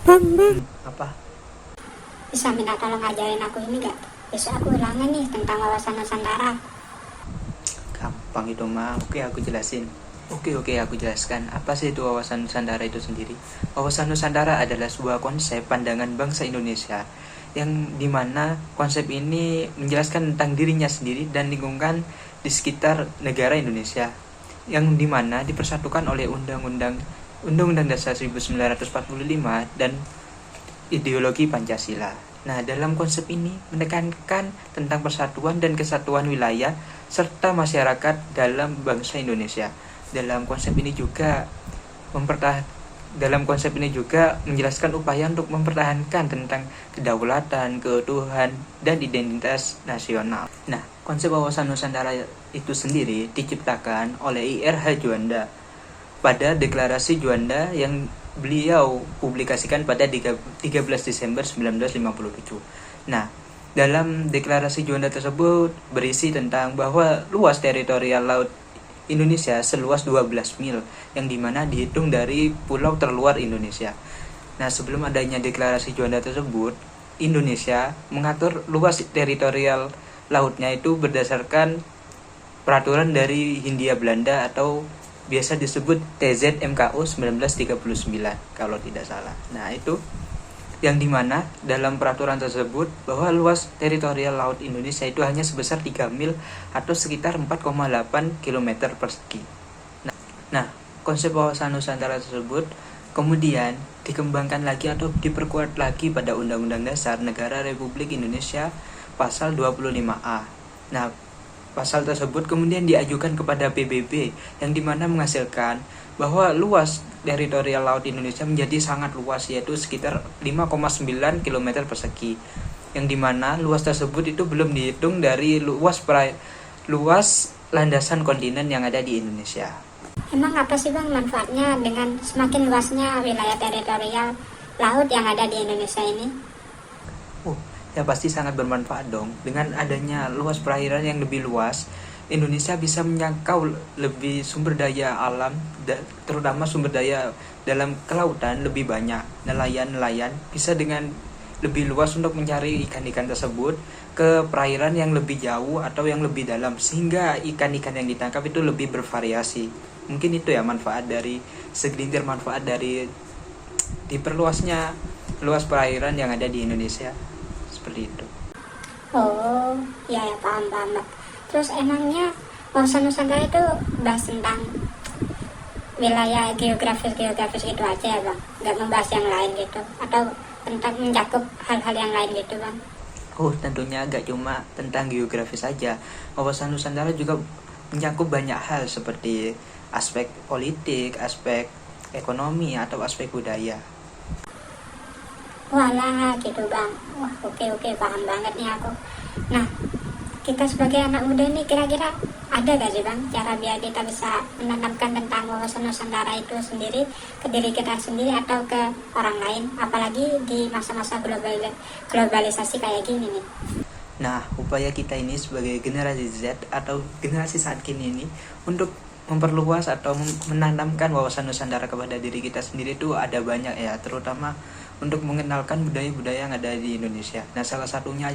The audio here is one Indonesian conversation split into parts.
Apa? Bisa minta tolong ajarin aku ini gak? Besok aku ulangan nih tentang wawasan Nusantara. Gampang itu mah. Oke, aku jelasin. Oke, aku jelaskan. Apa sih itu wawasan Nusantara itu sendiri? Wawasan Nusantara adalah sebuah konsep pandangan bangsa Indonesia yang dimana konsep ini menjelaskan tentang dirinya sendiri dan lingkungan di sekitar negara Indonesia, yang dimana dipersatukan oleh Undang-Undang Dasar 1945 dan ideologi Pancasila. Nah, dalam konsep ini menekankan tentang persatuan dan kesatuan wilayah serta masyarakat dalam bangsa Indonesia. Dalam konsep ini juga menjelaskan upaya untuk mempertahankan tentang kedaulatan, keutuhan, dan identitas nasional. Nah, konsep wawasan Nusantara itu sendiri diciptakan oleh I.R.H. Juanda pada deklarasi Juanda yang beliau publikasikan pada 13 Desember 1957. Nah, dalam deklarasi Juanda tersebut berisi tentang bahwa luas teritorial laut Indonesia seluas 12 mil, yang dimana dihitung dari pulau terluar Indonesia. Nah, sebelum adanya deklarasi Juanda tersebut, Indonesia mengatur luas teritorial lautnya itu berdasarkan peraturan dari Hindia Belanda atau biasa disebut TZMKU 1939 kalau tidak salah. Nah, itu yang dimana dalam peraturan tersebut bahwa luas teritorial laut Indonesia itu hanya sebesar 3 mil atau sekitar 4,8 km persegi. Nah, konsep wawasan Nusantara tersebut kemudian dikembangkan lagi atau diperkuat lagi pada Undang-Undang Dasar Negara Republik Indonesia pasal 25A. Nah, pasal tersebut kemudian diajukan kepada PBB yang dimana menghasilkan bahwa luas teritorial laut Indonesia menjadi sangat luas, yaitu sekitar 5,9 km persegi, yang dimana luas tersebut itu belum dihitung dari luas landasan kontinen yang ada di Indonesia. Emang apa sih bang manfaatnya dengan semakin luasnya wilayah teritorial laut yang ada di Indonesia ini? Ya pasti sangat bermanfaat dong. Dengan adanya luas perairan yang lebih luas, Indonesia bisa menyangkau lebih sumber daya alam, terutama sumber daya dalam kelautan lebih banyak. Nelayan-nelayan bisa dengan lebih luas untuk mencari ikan-ikan tersebut ke perairan yang lebih jauh atau yang lebih dalam, sehingga ikan-ikan yang ditangkap itu lebih bervariasi. Mungkin itu ya segelintir manfaat dari diperluasnya luas perairan yang ada di Indonesia. Seperti itu. Oh, ya paham. Terus emangnya wawasan Nusantara itu bahas tentang wilayah geografis gitu aja ya bang? Gak membahas yang lain gitu? Atau tentang mencakup hal-hal yang lain gitu bang? Tentunya gak cuma tentang geografis saja. Wawasan Nusantara juga mencakup banyak hal seperti aspek politik, aspek ekonomi, atau aspek budaya. Walah gitu bang. Wah oke paham banget nih aku. Nah, kita sebagai anak muda nih kira-kira ada gak sih bang cara biar kita bisa menanamkan tentang wawasan Nusantara itu sendiri ke diri kita sendiri atau ke orang lain, apalagi di masa-masa globalisasi kayak gini nih? Nah, upaya kita ini sebagai generasi Z atau generasi saat kini ini untuk memperluas atau menanamkan wawasan Nusantara kepada diri kita sendiri itu ada banyak ya, terutama untuk mengenalkan budaya-budaya yang ada di Indonesia. Nah, salah satunya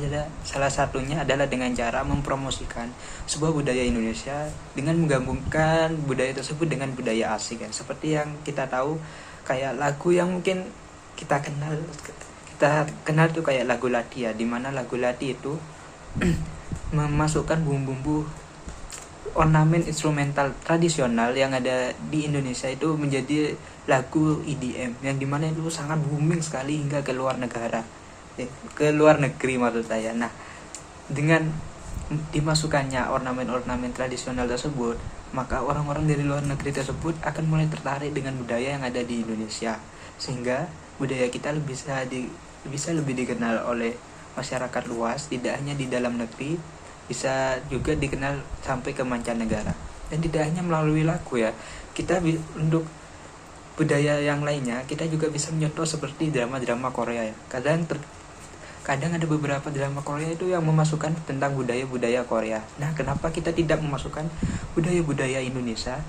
adalah dengan cara mempromosikan sebuah budaya Indonesia dengan menggabungkan budaya tersebut dengan budaya asing ya. Seperti yang kita tahu kayak lagu yang mungkin kita kenal tuh kayak lagu Lati ya, dimana lagu Lati itu memasukkan bumbu-bumbu ornamen instrumental tradisional yang ada di Indonesia itu menjadi lagu EDM yang dimana itu sangat booming sekali hingga ke luar negeri maksud saya. Nah, dengan dimasukkannya ornamen-ornamen tradisional tersebut, maka orang-orang dari luar negeri tersebut akan mulai tertarik dengan budaya yang ada di Indonesia, sehingga budaya kita bisa lebih dikenal oleh masyarakat luas, tidak hanya di dalam negeri, bisa juga dikenal sampai ke mancanegara. Dan tidak hanya melalui lagu ya, kita untuk budaya yang lainnya kita juga bisa menyontoh seperti drama-drama Korea ya. Kadang ada beberapa drama Korea itu yang memasukkan tentang budaya-budaya Korea. Nah, kenapa kita tidak memasukkan budaya-budaya Indonesia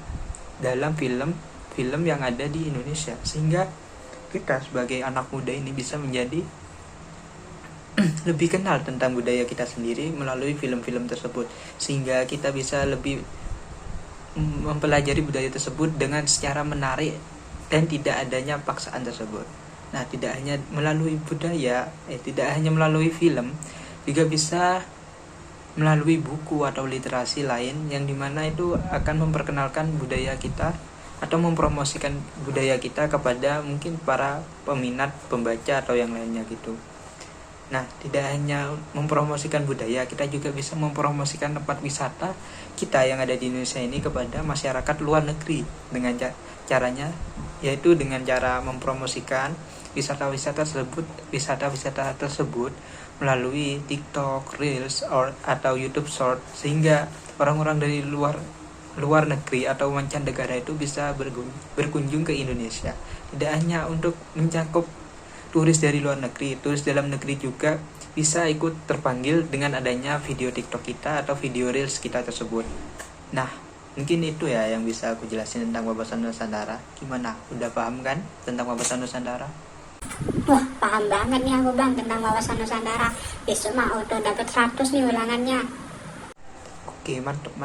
dalam film yang ada di Indonesia, sehingga kita sebagai anak muda ini bisa menjadi lebih kenal tentang budaya kita sendiri melalui film-film tersebut, sehingga kita bisa lebih mempelajari budaya tersebut dengan secara menarik dan tidak adanya paksaan tersebut. Nah, tidak hanya melalui budaya, tidak hanya melalui film, juga bisa melalui buku atau literasi lain yang dimana itu akan memperkenalkan budaya kita atau mempromosikan budaya kita kepada mungkin para peminat, pembaca atau yang lainnya gitu. Nah, tidak hanya mempromosikan budaya, kita juga bisa mempromosikan tempat wisata kita yang ada di Indonesia ini kepada masyarakat luar negeri dengan caranya, yaitu dengan cara mempromosikan wisata-wisata tersebut melalui TikTok, Reels, atau YouTube Short, sehingga orang-orang dari luar negeri atau mancanegara itu bisa berkunjung ke Indonesia. Tidak hanya untuk mencakup turis dari luar negeri, turis dalam negeri juga bisa ikut terpanggil dengan adanya video TikTok kita atau video Reels kita tersebut. Nah, mungkin itu ya yang bisa aku jelasin tentang wawasan Nusantara. Gimana? Udah paham kan tentang wawasan Nusantara? Wah, paham banget nih aku bang tentang wawasan Nusantara. Besok mah udah dapat 100 nih ulangannya. Oke, mantap.